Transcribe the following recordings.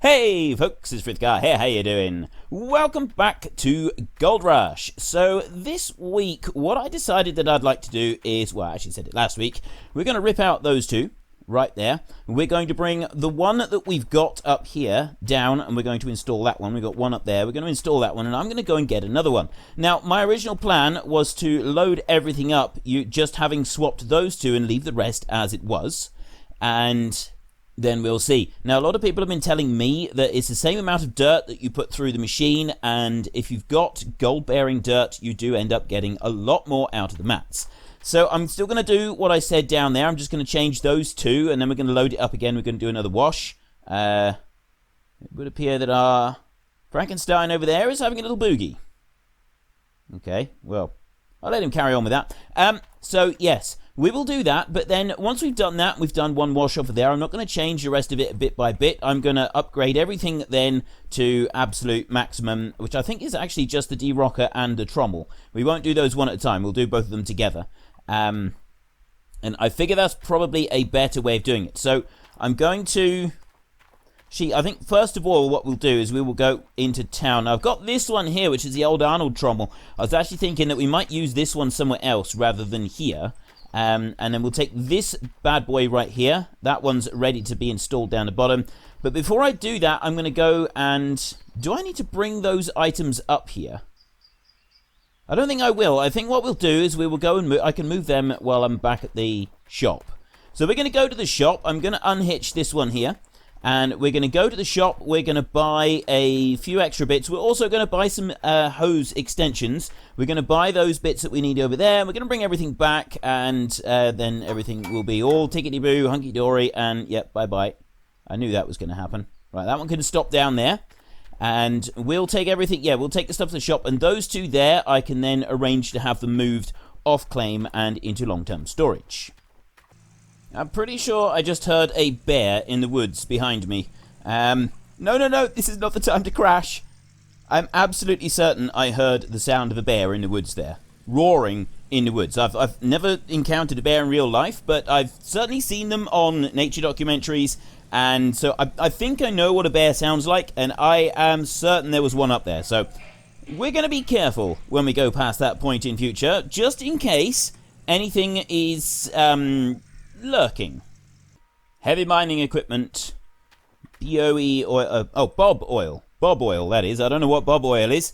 Hey folks, it's Frithgar here, how you doing? Welcome back to Gold Rush. So this week, what I decided that I'd like to do is, well, I actually said it last week, we're going to rip out those two, right there. We're going to bring the one that we've got up here down, and we're going to install that one. We've got one up there, we're going to install that one, and I'm going to go and get another one. Now, my original plan was to load everything up, just having swapped those two and leave the rest as it was, and then we'll see. Now, a lot of people have been telling me that it's the same amount of dirt that you put through the machine, and if you've got gold-bearing dirt, you do end up getting a lot more out of the mats. So I'm still going to do what I said down there. I'm just going to change those two, and then we're going to load it up again. We're going to do another wash. It would appear that our Frankenstein over there is having a little boogie. Okay, well, I'll let him carry on with that. So, yes, we will do that, but then once we've done that, we've done one wash over there. I'm not going to change the rest of it bit by bit. I'm going to upgrade everything then to absolute maximum, which I think is actually just the D-Rocker and the Trommel. We won't do those one at a time. We'll do both of them together. And I figure that's probably a better way of doing it. So I'm going to... I think first of all what we'll do is we will go into town. Now, I've got this one here, which is the old Arnold Trommel. I was actually thinking that we might use this one somewhere else rather than here. And then we'll take this bad boy right here. That one's ready to be installed down the bottom. But before I do that, I'm going to go and... Do I need to bring those items up here? I don't think I will. I think what we'll do is we will go and I can move them while I'm back at the shop. So we're going to go to the shop. I'm going to unhitch this one here. And we're going to go to the shop. We're going to buy a few extra bits. We're also going to buy some hose extensions. We're going to buy those bits that we need over there. We're going to bring everything back. And then everything will be all tickety-boo, hunky-dory. And, yep, bye-bye. I knew that was going to happen. Right, that one can stop down there. And we'll take everything. Yeah, we'll take the stuff to the shop. And those two there, I can then arrange to have them moved off claim and into long-term storage. I'm pretty sure I just heard a bear in the woods behind me. No, this is not the time to crash. I'm absolutely certain I heard the sound of a bear in the woods there. Roaring in the woods. I've never encountered a bear in real life, but I've certainly seen them on nature documentaries. And so I think I know what a bear sounds like, and I am certain there was one up there. So we're going to be careful when we go past that point in future, just in case anything is... lurking. Heavy mining equipment. BOE oil. Bob oil. Bob oil, that is. I don't know what Bob oil is.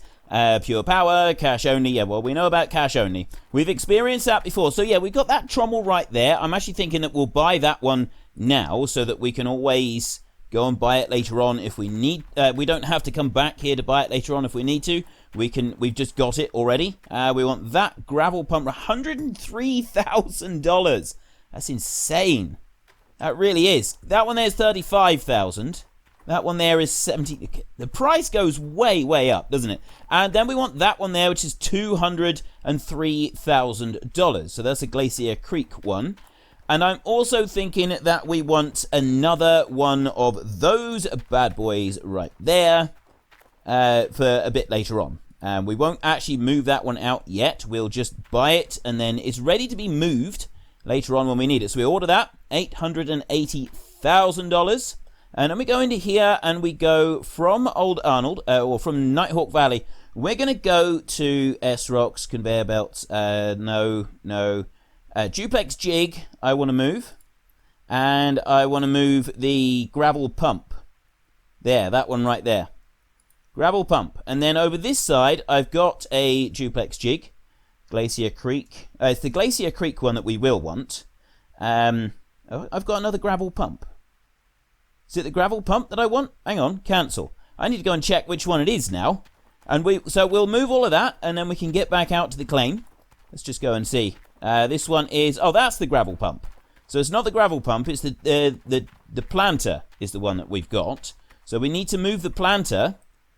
Pure power, cash only. Yeah, well, we know about cash only. We've experienced that before. So, yeah, we've got that trommel right there. I'm actually thinking that we'll buy that one now so that we can always go and buy it later on if we need. We don't have to come back here to buy it later on if we need to. We've just got it already. We want that gravel pump. $103,000. That's insane. That really is. That one there is $35,000. That one there is $70,000. The price goes way, way up, doesn't it? And then we want that one there, which is $203,000. So that's a Glacier Creek one. And I'm also thinking that we want another one of those bad boys right there for a bit later on. We won't actually move that one out yet. We'll just buy it, and then it's ready to be moved later on when we need it. So we order that, $880,000. And then we go into here and we go from Old Arnold, or from Nighthawk Valley. We're going to go to S-Rocks, conveyor belts. No. Duplex jig, I want to move. And I want to move the gravel pump. There, that one right there. Gravel pump. And then over this side, I've got a duplex jig. Glacier Creek. It's the Glacier Creek one that we will want. I've got another gravel pump. Is it the gravel pump that I want? Hang on, cancel. I need to go and check which one it is now. And so we'll move all of that, and then we can get back out to the claim. Let's just go and see. This one is... Oh, that's the gravel pump. So it's not the gravel pump, it's the planter is the one that we've got. So we need to move the planter.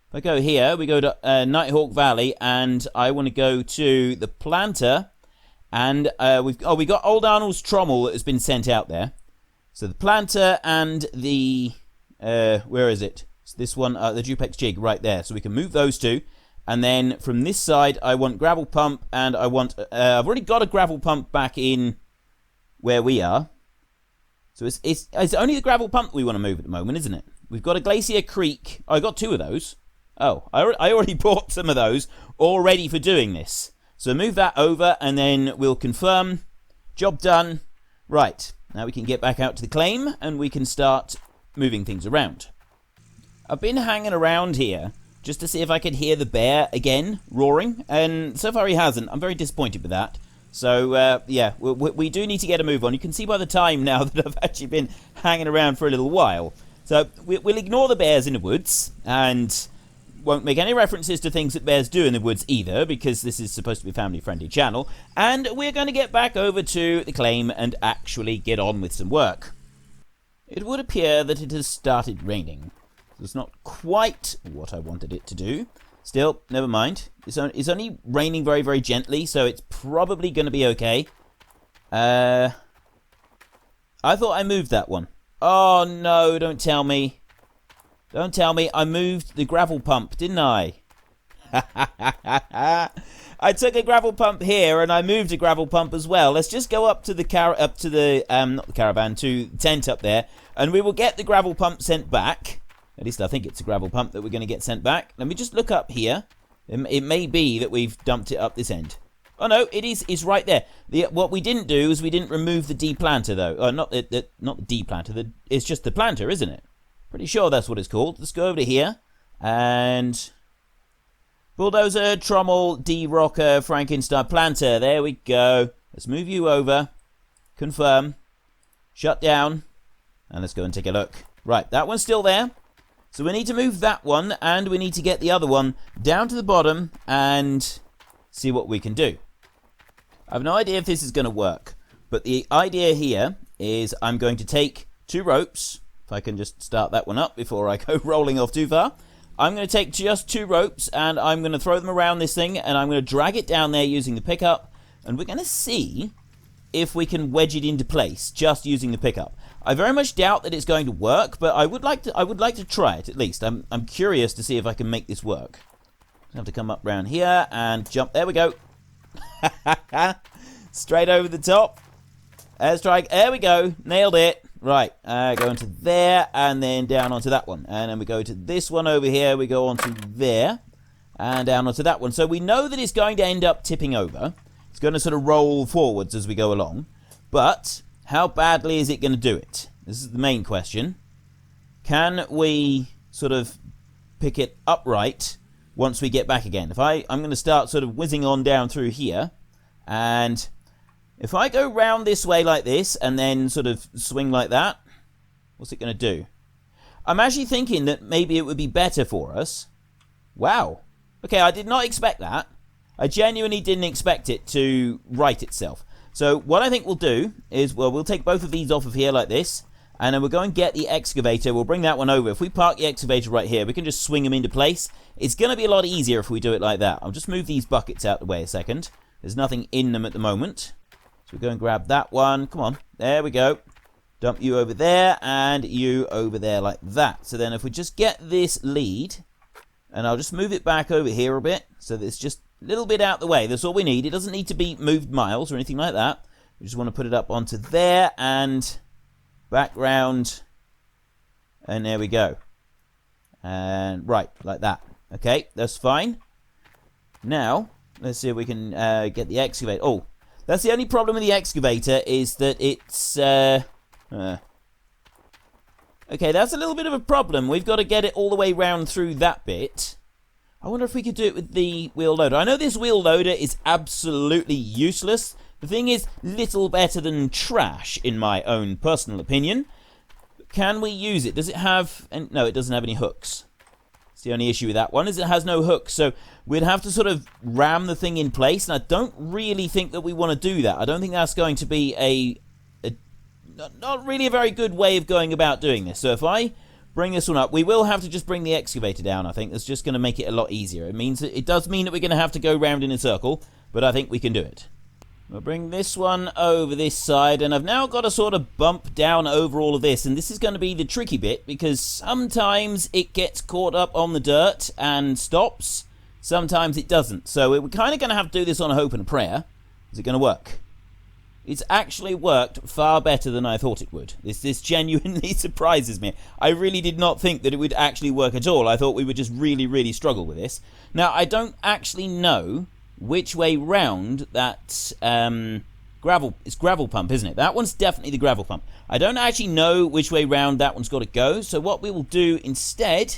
If I go here, we go to Nighthawk Valley, and I want to go to the planter, and we got Old Arnold's trommel that has been sent out there. So the planter and the where is it? It's this one, the duplex jig right there. So we can move those two, and then from this side, I want gravel pump, and I want I've already got a gravel pump back in where we are. So it's only the gravel pump we want to move at the moment, isn't it? we've got a Glacier Creek. Oh, I got 2 of those. Oh, I already bought some of those all ready for doing this. So move that over, and then we'll confirm. Job done. Right, now we can get back out to the claim, and we can start moving things around. I've been hanging around here just to see if I could hear the bear again roaring, and so far he hasn't. I'm very disappointed with that. So, yeah, we do need to get a move on. You can see by the time now that I've actually been hanging around for a little while. So, we'll ignore the bears in the woods, and won't make any references to things that bears do in the woods either, because this is supposed to be a family-friendly channel. And we're going to get back over to the claim and actually get on with some work. It would appear that it has started raining. It's not quite what I wanted it to do. Still, never mind. It's only raining very, very gently, so it's probably going to be okay. I thought I moved that one. Oh, no, don't tell me. Don't tell me I moved the gravel pump, didn't I? I took a gravel pump here, and I moved a gravel pump as well. Let's just go up to the not the caravan, to the tent up there, and we will get the gravel pump sent back. At least I think it's a gravel pump that we're going to get sent back. Let me just look up here. It may be that we've dumped it up this end. Oh no, it's right there. What we didn't do is we didn't remove the D-planter though. Oh, not the D-planter. It's just the planter, isn't it? Pretty sure that's what it's called. Let's go over to here. And bulldozer, trommel, D-rocker, Frankenstein, planter. There we go. Let's move you over. Confirm. Shut down. And let's go and take a look. Right, that one's still there. So we need to move that one, and we need to get the other one down to the bottom and see what we can do. I have no idea if this is going to work, but the idea here is I'm going to take 2 ropes. If I can just start that one up before I go rolling off too far. I'm going to take just 2 ropes, and I'm going to throw them around this thing, and I'm going to drag it down there using the pickup, and we're going to see if we can wedge it into place just using the pickup. I very much doubt that it's going to work, but I would like to try it at least. I'm curious to see if I can make this work. I have to come up round here and jump. There we go. Straight over the top. Airstrike. There we go. Nailed it. Right. Go into there and then down onto that one. And then we go to this one over here. We go onto there and down onto that one. So we know that it's going to end up tipping over. It's going to sort of roll forwards as we go along. But how badly is it going to do it? This is the main question. Can we sort of pick it upright once we get back again? I'm going to start sort of whizzing on down through here. And if I go round this way like this and then sort of swing like that, what's it going to do? I'm actually thinking that maybe it would be better for us. Wow. Okay, I did not expect that. I genuinely didn't expect it to right itself. So what I think we'll do is, well, we'll take both of these off of here like this, and then we'll go and get the excavator. We'll bring that one over. If we park the excavator right here, we can just swing them into place. It's going to be a lot easier if we do it like that. I'll just move these buckets out of the way a second. There's nothing in them at the moment. So we'll go and grab that one. Come on. There we go. Dump you over there and you over there like that. So then if we just get this lead, and I'll just move it back over here a bit, so that it's just a little bit out the way. That's all we need. It doesn't need to be moved miles or anything like that. We just want to put it up onto there and back round. And there we go. And right, like that. Okay, that's fine. Now, let's see if we can get the excavator. Oh, that's the only problem with the excavator is that it's... Okay, that's a little bit of a problem. We've got to get it all the way round through that bit. I wonder if we could do it with the wheel loader. I know this wheel loader is absolutely useless. The thing is little better than trash, in my own personal opinion. Can we use it? Does it have... No, it doesn't have any hooks. It's the only issue with that one, is it has no hooks. So we'd have to sort of ram the thing in place, and I don't really think that we want to do that. I don't think that's going to be not really a very good way of going about doing this. So if I bring this one up, we will have to just bring the excavator down, I think. That's just going to make it a lot easier. It does mean that we're going to have to go round in a circle, but I think we can do it. We'll bring this one over this side, and I've now got to sort of bump down over all of this, and this is going to be the tricky bit, because sometimes it gets caught up on the dirt and stops, sometimes it doesn't. So we're kind of going to have to do this on a hope and a prayer. Is it going to work? it's actually worked far better than I thought it would. This genuinely surprises me. I really did not think that it would actually work at all. I thought we would just really, really struggle with this. Now, I don't actually know which way round that it's gravel pump, isn't it? That one's definitely the gravel pump. I don't actually know which way round that one's got to go. So what we will do instead,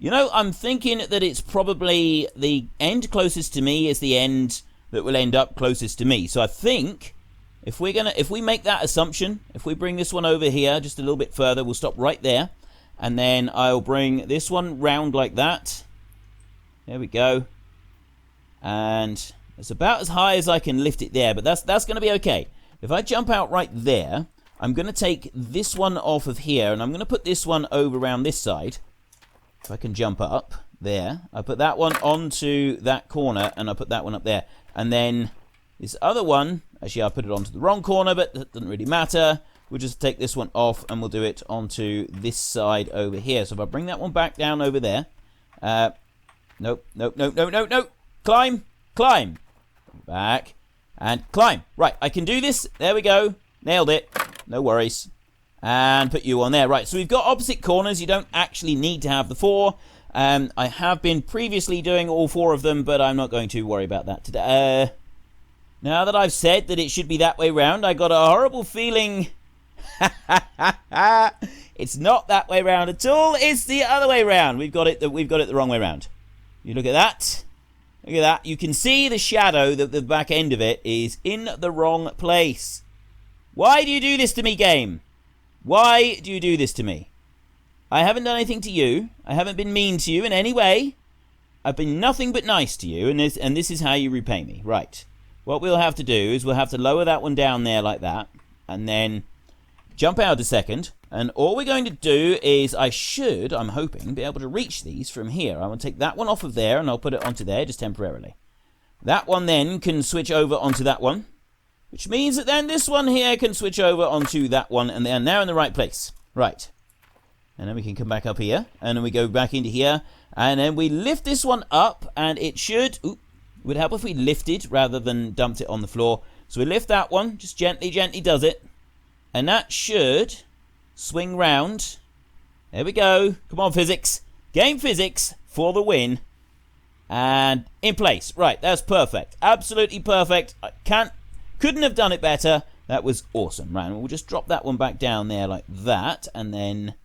I'm thinking that it's probably the end closest to me is the end that will end up closest to me. So I think if we make that assumption, if we bring this one over here just a little bit further, we'll stop right there, and then I'll bring this one round like that. There we go, and it's about as high as I can lift it there, but that's going to be okay. If I jump out right there, I'm going to take this one off of here, and I'm going to put this one over around this side. If I can jump up there, I put that one onto that corner, and I put that one up there. And then this other one, actually I put it onto the wrong corner, but that doesn't really matter. We'll just take this one off, and we'll do it onto this side over here. So if I bring that one back down over there. Nope. Climb. Back. And climb. Right, I can do this. There we go. Nailed it. No worries. And put you on there. Right, so we've got opposite corners. You don't actually need to have the 4. I have been previously doing all 4 of them, but I'm not going to worry about that today. Now that I've said that it should be that way round, I got a horrible feeling. It's not that way round at all. It's the other way round. We've got it the wrong way round. You look at that. Look at that. You can see the shadow that the back end of it is in the wrong place. Why do you do this to me, game? Why do you do this to me? I haven't done anything to you. I haven't been mean to you in any way. I've been nothing but nice to you, and this is how you repay me. Right. What we'll have to do is we'll have to lower that one down there like that, and then jump out a second. And all we're going to do is I'm hoping, be able to reach these from here. I will take that one off of there, and I'll put it onto there just temporarily. That one then can switch over onto that one, which means that then this one here can switch over onto that one, and they're now in the right place. Right. And then we can come back up here, and then we go back into here, and then we lift this one up, and it should, would help if we lifted rather than dumped it on the floor. So we lift that one, just gently does it, and that should swing round. There we go. Come on, physics. Game physics for the win. And in place. Right, that's perfect. Absolutely perfect. Couldn't have done it better. That was awesome. Right, and we'll just drop that one back down there like that, and then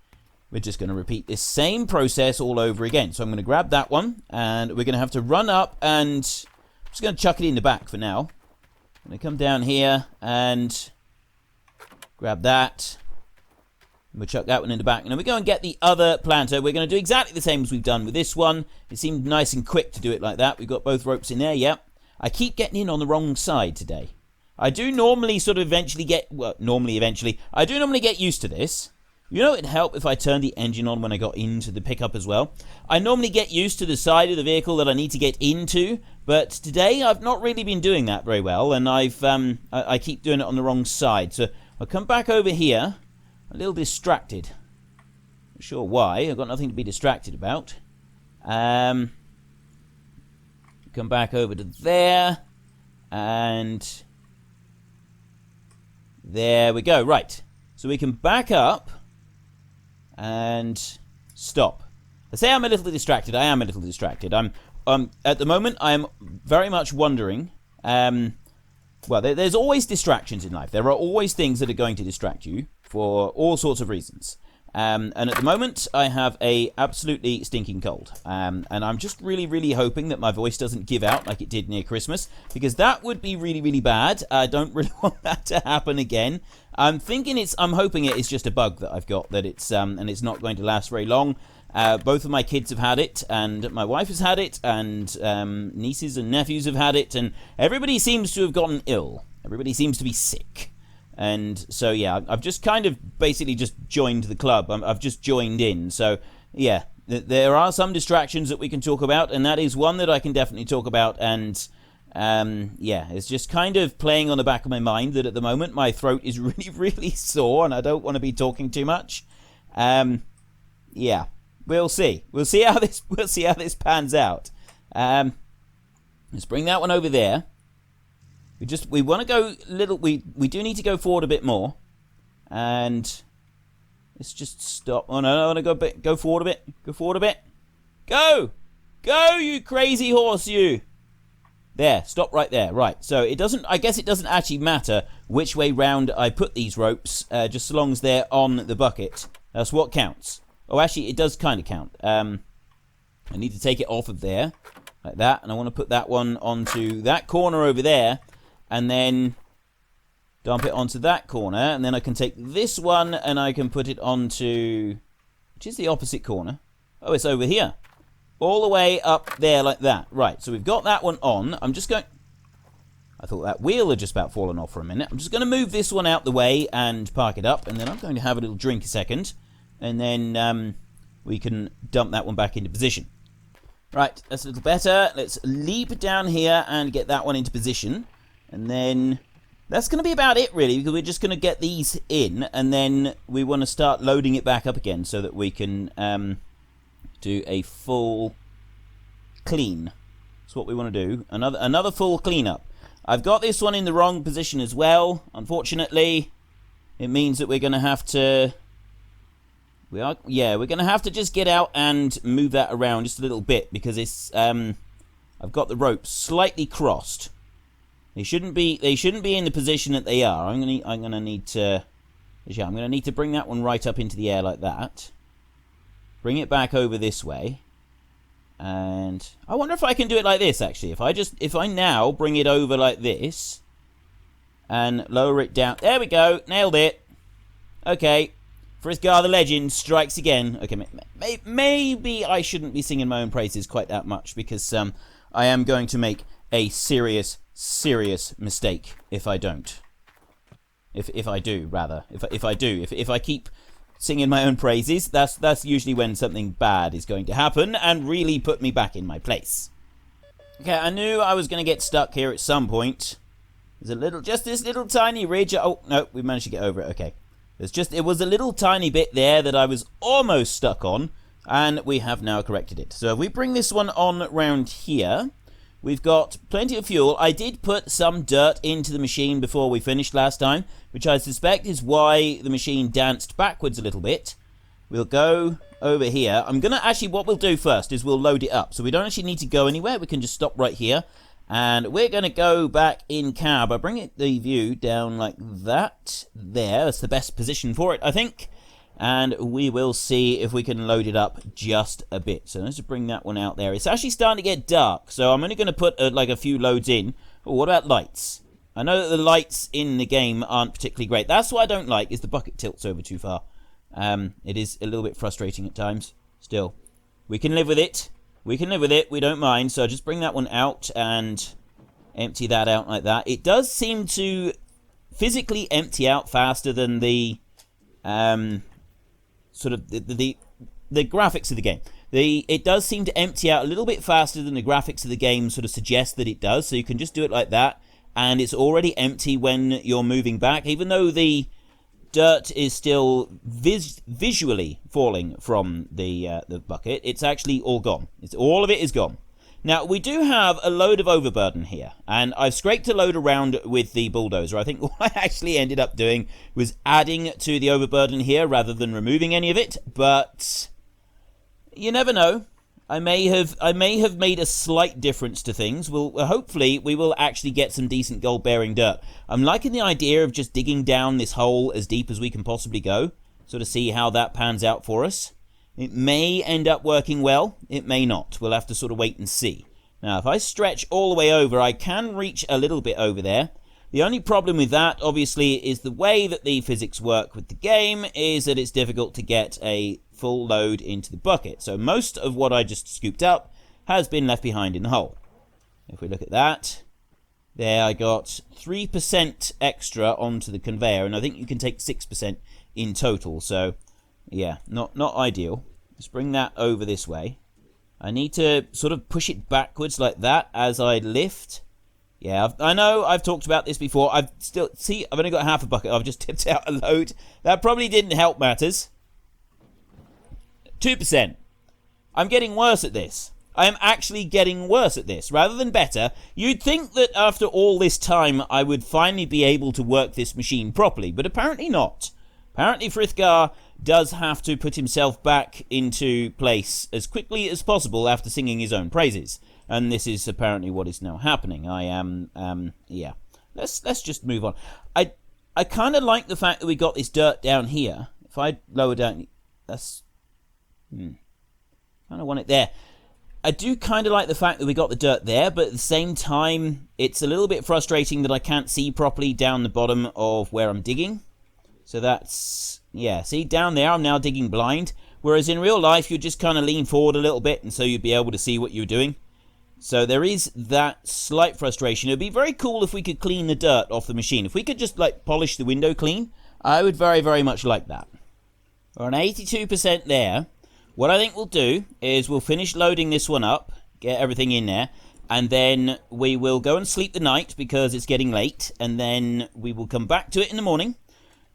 we're just going to repeat this same process all over again. So I'm going to grab that one, and we're going to have to run up, and I'm just going to chuck it in the back for now. I'm going to come down here and grab that. We'll chuck that one in the back, and then we go and get the other planter. We're going to do exactly the same as we've done with this one. It seemed nice and quick to do it like that. We've got both ropes in there, yep. I keep getting in on the wrong side today. I do normally sort of eventually get used to this. It'd help if I turned the engine on when I got into the pickup as well. I normally get used to the side of the vehicle that I need to get into, but today I've not really been doing that very well, and I keep doing it on the wrong side. So I'll come back over here, a little distracted. Not sure why. I've got nothing to be distracted about. Come back over to there, and there we go. Right, so we can back up and stop. I say I'm a little distracted. I am a little distracted. I'm at the moment I am very much wondering. There's always distractions in life. There are always things that are going to distract you for all sorts of reasons. And at the moment, I have a absolutely stinking cold. And I'm just really, really hoping that my voice doesn't give out like it did near Christmas, because that would be really, really bad. I don't really want that to happen again. I'm hoping it is just a bug that I've got, that and it's not going to last very long. Both of my kids have had it, and my wife has had it, and nieces and nephews have had it, and everybody seems to have gotten ill. Everybody seems to be sick. And so, yeah, I've just kind of basically just joined the club. I've just joined in. So, yeah, there are some distractions that we can talk about, and that is one that I can definitely talk about. And, yeah, it's just kind of playing on the back of my mind that at the moment my throat is really, really sore, and I don't want to be talking too much. Yeah, we'll see. We'll see how this pans out. Let's bring that one over there. We want to go little. We do need to go forward a bit more, and let's just stop. Oh no, I want to go forward a bit. Go forward a bit. Go, you crazy horse, you. There, stop right there. Right, so it doesn't. I guess it doesn't actually matter which way round I put these ropes, just so long as they're on the bucket. That's what counts. Oh, actually, it does kind of count. I need to take it off of there, like that, and I want to put that one onto that corner over there, and then dump it onto that corner, and then I can take this one and I can put it onto, which is the opposite corner. Oh, it's over here. All the way up there like that. Right, so we've got that one on. I'm just going... I thought that wheel had just about fallen off for a minute. I'm just going to move this one out the way and park it up, and then I'm going to have a little drink a second, and then we can dump that one back into position. Right, that's a little better. Let's leap down here and get that one into position, and then that's going to be about it, really, because we're just going to get these in, and then we want to start loading it back up again so that we can... do a full clean. That's what we want to do. Another full cleanup. I've got this one in the wrong position as well. Unfortunately, it means that we're going to have to... we're going to have to just get out and move that around just a little bit, because it's I've got the ropes slightly crossed. They shouldn't be in the position that they are. I'm going to need to bring that one right up into the air like that. Bring it back over this way, and I wonder if I can do it like this, actually. If I now bring it over like this and lower it down. There we go, nailed it. Okay, Frithgar the Legend strikes again. Okay, maybe I shouldn't be singing my own praises quite that much, because I am going to make a serious mistake if I don't. If I do, rather. If I keep singing my own praises, that's usually when something bad is going to happen and really put me back in my place. Okay, I knew I was going to get stuck here at some point. There's just this little tiny ridge. Oh no, we managed to get over it. Okay, it was a little tiny bit there that I was almost stuck on, and we have now corrected it. So if we bring this one on round here, we've got plenty of fuel. I did put some dirt into the machine before we finished last time, which I suspect is why the machine danced backwards a little bit. We'll go over here. What we'll do first is we'll load it up. So we don't actually need to go anywhere. We can just stop right here. And we're going to go back in cab. I bring the view down like that. There. That's the best position for it, I think. And we will see if we can load it up just a bit. So let's just bring that one out there. It's actually starting to get dark, so I'm only going to put like a few loads in. Oh, what about lights? I know that the lights in the game aren't particularly great. That's what I don't like, is the bucket tilts over too far. It is a little bit frustrating at times. Still, we can live with it. We don't mind. So just bring that one out and empty that out like that. It does seem to physically empty out faster than the... sort of the graphics of the game. It does seem to empty out a little bit faster than the graphics of the game sort of suggest that it does. So you can just do it like that, and it's already empty when you're moving back, even though the dirt is still visually falling from the bucket. It's actually all gone. All of it is gone. Now, we do have a load of overburden here, and I've scraped a load around with the bulldozer. I think what I actually ended up doing was adding to the overburden here rather than removing any of it, but you never know. I may have made a slight difference to things. Hopefully, we will actually get some decent gold-bearing dirt. I'm liking the idea of just digging down this hole as deep as we can possibly go, sort of see how that pans out for us. It may end up working well, it may not. We'll have to sort of wait and see. Now, if I stretch all the way over, I can reach a little bit over there. The only problem with that, obviously, is the way that the physics work with the game is that it's difficult to get a full load into the bucket. So most of what I just scooped up has been left behind in the hole. If we look at that, there I got 3% extra onto the conveyor, and I think you can take 6% in total, so... yeah, not ideal. Let's bring that over this way. I need to sort of push it backwards like that as I lift. Yeah, I know I've talked about this before. I've only got half a bucket. I've just tipped out a load. That probably didn't help matters. 2%. I'm getting worse at this. I am actually getting worse at this, rather than better. You'd think that after all this time, I would finally be able to work this machine properly, but apparently not. Apparently Frithgar does have to put himself back into place as quickly as possible after singing his own praises. And this is apparently what is now happening. I am, yeah. Let's just move on. I kind of like the fact that we got this dirt down here. If I lower down, that's... kind of want it there. I do kind of like the fact that we got the dirt there, but at the same time, it's a little bit frustrating that I can't see properly down the bottom of where I'm digging. So that's... yeah, see, down there I'm now digging blind. Whereas in real life, you'd just kind of lean forward a little bit, and so you'd be able to see what you're doing. So there is that slight frustration. It would be very cool if we could clean the dirt off the machine. If we could just, like, polish the window clean, I would very, very much like that. We're on 82% there. What I think we'll do is we'll finish loading this one up, get everything in there, and then we will go and sleep the night because it's getting late, and then we will come back to it in the morning.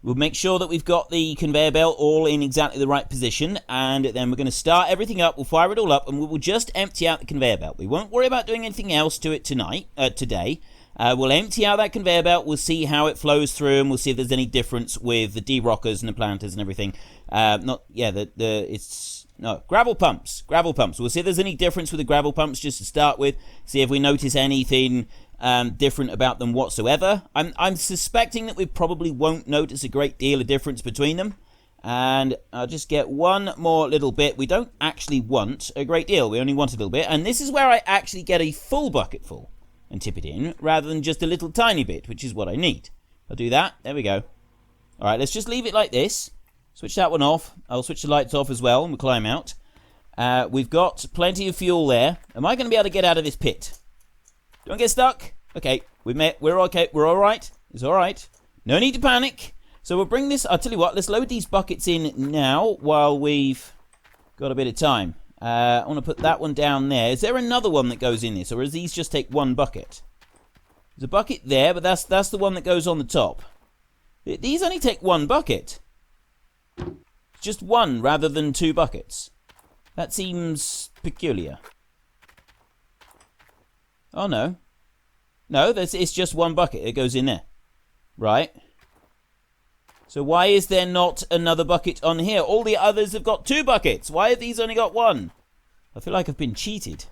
We'll make sure that we've got the conveyor belt all in exactly the right position, and then we're going to start everything up. We'll fire it all up, and we will just empty out the conveyor belt. We won't worry about doing anything else to it today. We'll empty out that conveyor belt. We'll see how it flows through, and we'll see if there's any difference with the D-rockers and the planters and everything. Gravel pumps. We'll see if there's any difference with the gravel pumps just to start with. See if we notice anything different about them whatsoever. I'm suspecting that we probably won't notice a great deal of difference between them. And I'll just get one more little bit. We don't actually want a great deal. We only want a little bit. And this is where I actually get a full bucket full and tip it in, rather than just a little tiny bit, which is what I need. I'll do that. There we go. All right, let's just leave it like this. Switch that one off. I'll switch the lights off as well, and we'll climb out. We've got plenty of fuel there. Am I going to be able to get out of this pit? Don't get stuck. Okay, we're okay. We're all right. It's all right. No need to panic. So we'll bring this. I'll tell you what. Let's load these buckets in now while we've got a bit of time. I want to put that one down there. Is there another one that goes in this, or does these just take one bucket? There's a bucket there, but that's the one that goes on the top. These only take one bucket. Just one rather than two buckets. That seems peculiar. Oh, no. No, it's just one bucket. It goes in there. Right. So why is there not another bucket on here? All the others have got two buckets. Why have these only got one? I feel like I've been cheated.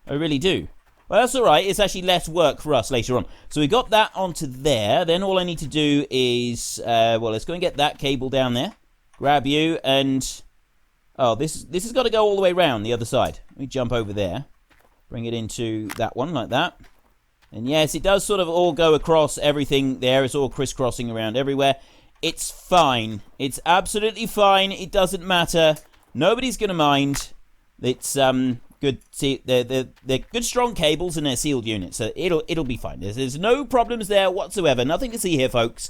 I really do. Well, that's all right. It's actually less work for us later on. So we got that onto there. Then all I need to do is... let's go and get that cable down there. Grab you and... oh, this has got to go all the way around the other side. Let me jump over there. Bring it into that one like that. And yes, it does sort of all go across everything there. It's all crisscrossing around everywhere. It's fine. It's absolutely fine. It doesn't matter. Nobody's going to mind. It's good. See, they're good strong cables and they're sealed units. So it'll be fine. There's no problems there whatsoever. Nothing to see here, folks.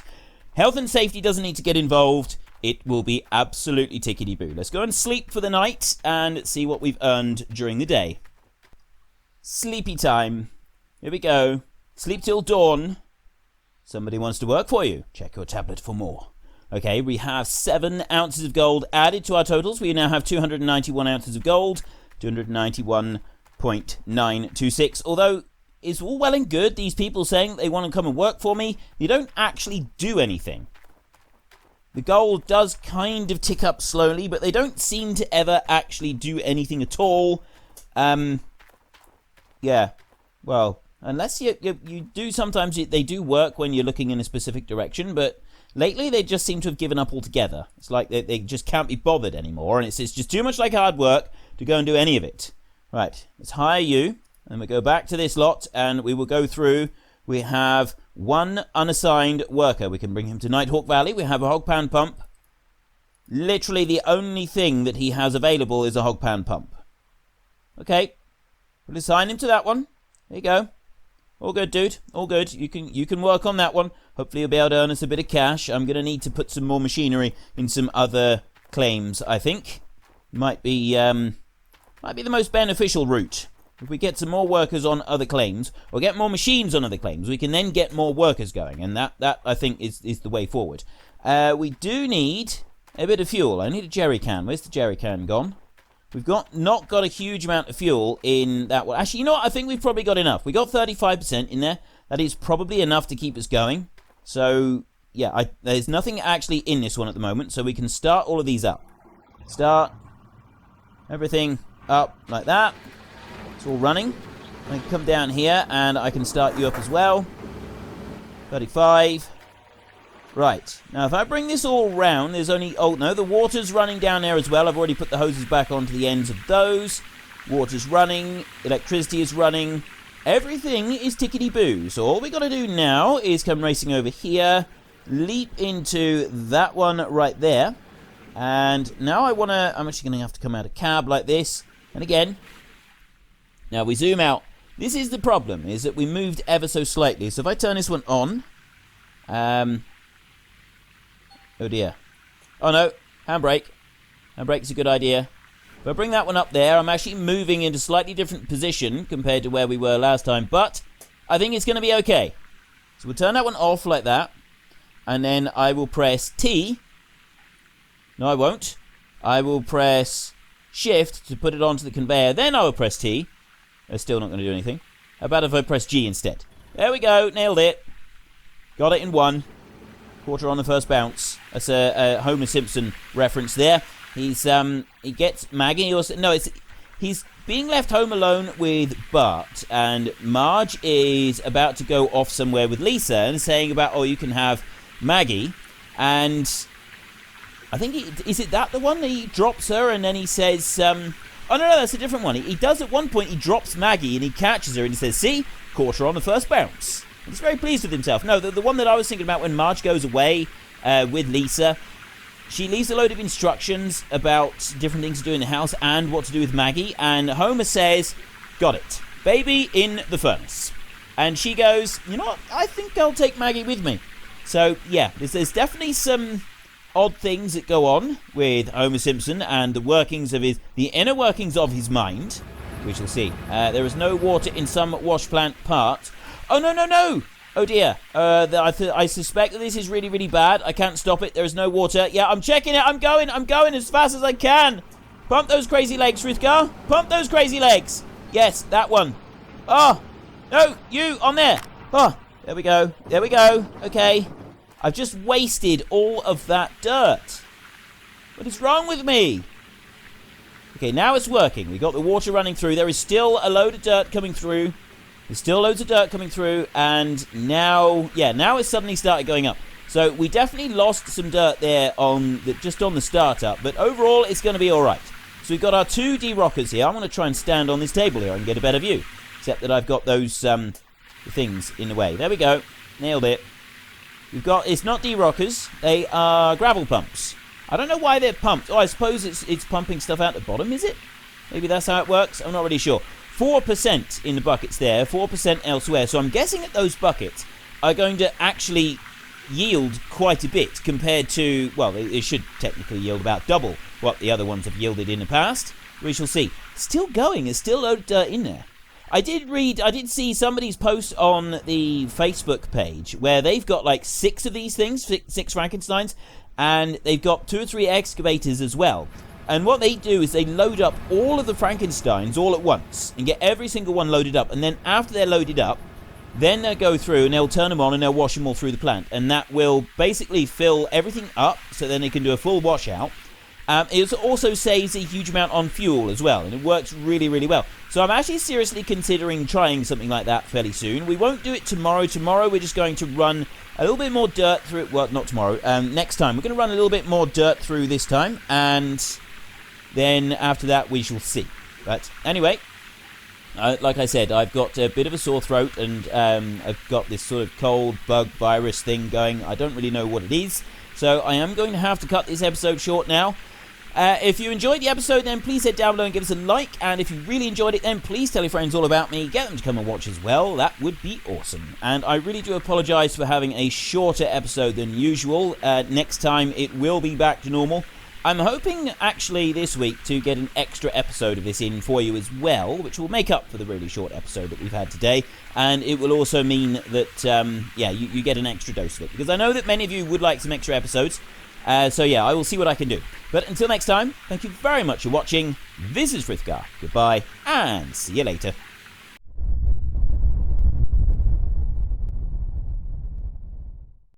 Health and safety doesn't need to get involved. It will be absolutely tickety-boo. Let's go and sleep for the night and see what we've earned during the day. Sleepy time. Here we go. Sleep till dawn. Somebody wants to work for you. Check your tablet for more. Okay, we have 7 ounces of gold added to our totals. We now have 291 ounces of gold. 291.926. Although, it's all well and good, these people saying they want to come and work for me. They don't actually do anything. The gold does kind of tick up slowly, but they don't seem to ever actually do anything at all. Yeah. Well, unless you do sometimes, they do work when you're looking in a specific direction, but lately they just seem to have given up altogether. It's like they just can't be bothered anymore, and it's just too much like hard work to go and do any of it. Right, let's hire you, and we go back to this lot, and we will go through. We have 1 unassigned worker. We can bring him to Nighthawk Valley. We have a hog pan pump. Literally the only thing that he has available is a hog pan pump. Okay, we'll assign him to that one. There you go. All good, dude. All good. You can work on that one. Hopefully you'll be able to earn us a bit of cash. I'm going to need to put some more machinery in some other claims, I think. Might be the most beneficial route. If we get some more workers on other claims, or get more machines on other claims, we can then get more workers going. And that I think, is the way forward. We do need a bit of fuel. I need a jerry can. Where's the jerry can gone? We've not got a huge amount of fuel in that one. Actually, you know what? I think we've probably got enough. We got 35% in there. That is probably enough to keep us going. So, yeah, there's nothing actually in this one at the moment. So we can start all of these up. Start. Everything up like that. It's all running. I can come down here and I can start you up as well. 35. Right, now if I bring this all round, there's only... Oh, no, the water's running down there as well. I've already put the hoses back onto the ends of those. Water's running. Electricity is running. Everything is tickety-boo. So all we got to do now is come racing over here. Leap into that one right there. And now I'm actually going to have to come out of cab like this. And again, now we zoom out. This is the problem, is that we moved ever so slightly. So if I turn this one on... Oh dear. Oh no, handbrake. Handbrake's a good idea. If I bring that one up there, I'm actually moving into a slightly different position compared to where we were last time, but I think it's going to be okay. So we'll turn that one off like that, and then I will press T. No, I won't. I will press Shift to put it onto the conveyor, then I will press T. It's still not going to do anything. How about if I press G instead? There we go, nailed it. Got it in one. Quarter on the first bounce. That's a Homer Simpson reference there. He gets Maggie. He's being left home alone with Bart, and Marge is about to go off somewhere with Lisa and saying about, oh, you can have Maggie, and I think is it that the one that he drops her and then he says, oh no, that's a different one. He does at one point, he drops Maggie and he catches her and he says, see, quarter on the first bounce. He's very pleased with himself. No, the one that I was thinking about when Marge goes away with Lisa, she leaves a load of instructions about different things to do in the house and what to do with Maggie, and Homer says, got it, baby in the furnace. And she goes, you know what, I think I'll take Maggie with me. So, yeah, there's definitely some odd things that go on with Homer Simpson and the inner workings of his mind. We shall see. There is no water in some wash plant part. Oh, no! Oh, dear. I suspect that this is really, really bad. I can't stop it. There is no water. Yeah, I'm checking it. I'm going as fast as I can. Pump those crazy legs, Frithgar. Pump those crazy legs. Yes, that one. Oh, no, you, on there. Oh, there we go. Okay. I've just wasted all of that dirt. What is wrong with me? Okay, now it's working. We got the water running through. There is still a load of dirt coming through. There's still loads of dirt coming through, and now it's suddenly started going up. So we definitely lost some dirt there just on the startup, but overall it's going to be all right. So we've got our two D-rockers here. I'm going to try and stand on this table here and get a better view, except that I've got those things in the way. There we go, nailed it. It's not D-rockers, they are gravel pumps. I don't know why they're pumped. Oh, I suppose it's pumping stuff out the bottom, is it? Maybe that's how it works. I'm not really sure. 4% in the buckets there, 4% elsewhere. So I'm guessing that those buckets are going to actually yield quite a bit compared to, well, it should technically yield about double what the other ones have yielded in the past. We shall see. Still going. There's still a load of dirt in there. I did see somebody's post on the Facebook page where they've got like 6 of these things, 6 Frankensteins, and they've got 2 or 3 excavators as well. And what they do is they load up all of the Frankensteins all at once and get every single one loaded up. And then after they're loaded up, then they'll go through and they'll turn them on and they'll wash them all through the plant. And that will basically fill everything up so then they can do a full washout. It also saves a huge amount on fuel as well, and it works really, really well. So I'm actually seriously considering trying something like that fairly soon. We won't do it tomorrow. Tomorrow we're just going to run a little bit more dirt through it. Well, not tomorrow. Next time. We're going to run a little bit more dirt through this time, and then after that we shall see. But anyway, like I said, I've got a bit of a sore throat, and I've got this sort of cold bug virus thing going. I don't really know what it is, so I am going to have to cut this episode short now. If you enjoyed the episode, then please head down below and give us a like. And if you really enjoyed it, then please tell your friends all about me. Get them to come and watch as well. That would be awesome. And I really do apologise for having a shorter episode than usual. Next time it will be back to normal. I'm hoping actually this week to get an extra episode of this in for you as well, which will make up for the really short episode that we've had today. And it will also mean that, you get an extra dose of it. Because I know that many of you would like some extra episodes. So yeah, I will see what I can do. But until next time, thank you very much for watching, This is Frithgar. Goodbye, and see you later.